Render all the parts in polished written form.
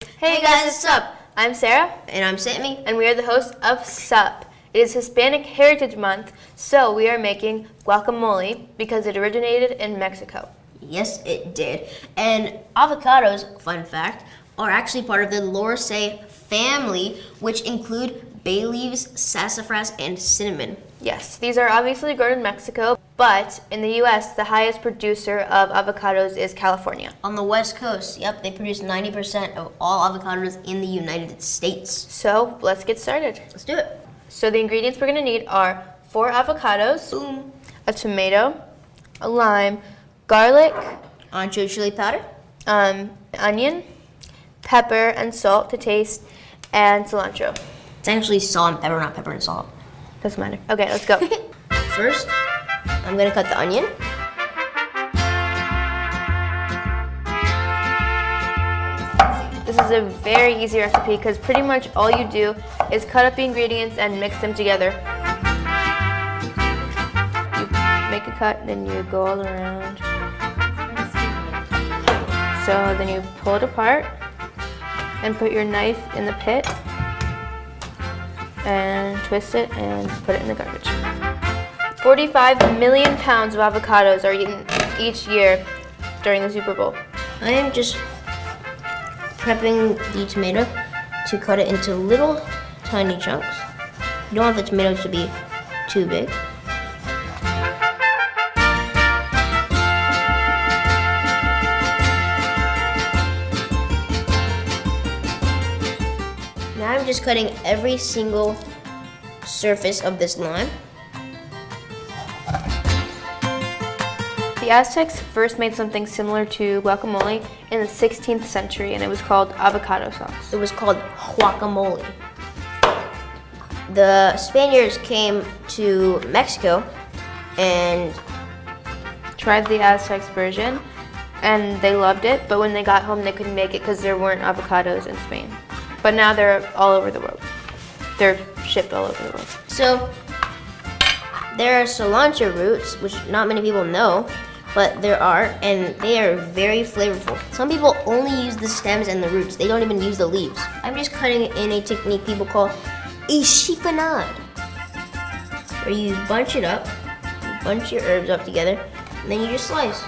Hey guys, what's up? I'm Sarah. And I'm Sammy. And we are the hosts of SUP. It is Hispanic Heritage Month, so we are making guacamole because it originated in Mexico. Yes, it did. And avocados, fun fact, are actually part of the Lauraceae family, which include bay leaves, sassafras, and cinnamon. Yes, these are obviously grown in Mexico, but in the U.S., the highest producer of avocados is California. On the West Coast, yep, they produce 90% of all avocados in the United States. So let's get started. Let's do it. So the ingredients we're going to need are 4 avocados, Boom. a tomato, a lime, garlic, Ancho chili powder, onion, pepper and salt to taste, and cilantro. It's actually salt and pepper, not pepper and salt. Doesn't matter. Okay, let's go. First, I'm gonna cut the onion. This is a very easy recipe because pretty much all you do is cut up the ingredients and mix them together. You make a cut, then you go all around. So then you pull it apart and put your knife in the pit and twist it and put it in the garbage. 45 million pounds of avocados are eaten each year during the Super Bowl. I am just prepping the tomato to cut it into little tiny chunks. You don't want the tomatoes to be too big. Now I'm just cutting every single surface of this lime. The Aztecs first made something similar to guacamole in the 16th century, and it was called avocado sauce. It was called guacamole. The Spaniards came to Mexico and Tried the Aztecs version, and they loved it, but when they got home, they couldn't make it because there weren't avocados in Spain. But now they're all over the world. They're shipped all over the world. so there are cilantro roots, which not many people know, but there are, and they are very flavorful. Some people only use the stems and the roots. They don't even use the leaves. I'm just cutting it in a technique people call a chiffonade, where you bunch it up, you bunch your herbs up together, and then you just slice.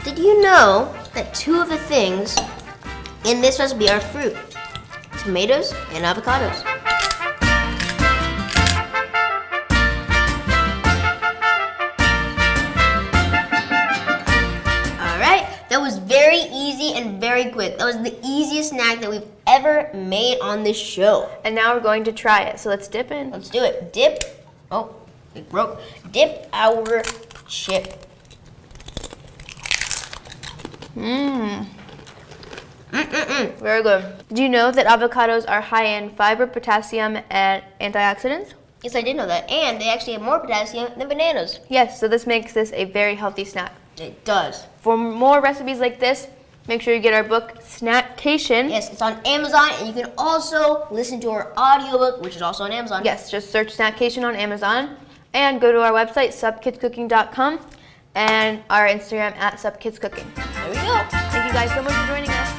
Did you know that 2 of the things in this recipe are fruit? Tomatoes and avocados. Alright, that was very easy and very quick. That was the easiest snack that we've ever made on this show. And now we're going to try it, so let's dip in. Let's do it. Dip. Oh, it broke. Dip our chip. Very good. Do you know that avocados are high in fiber, potassium, and antioxidants? Yes, I did know that. And they actually have more potassium than bananas. Yes, so this makes this a very healthy snack. It does. For more recipes like this, make sure you get our book, Snackcation. Yes, it's on Amazon, and you can also listen to our audiobook, which is also on Amazon. Yes, just search Snackcation on Amazon and go to our website, supkidscooking.com, and our Instagram at supkidscooking. There we go. Thank you guys so much for joining us.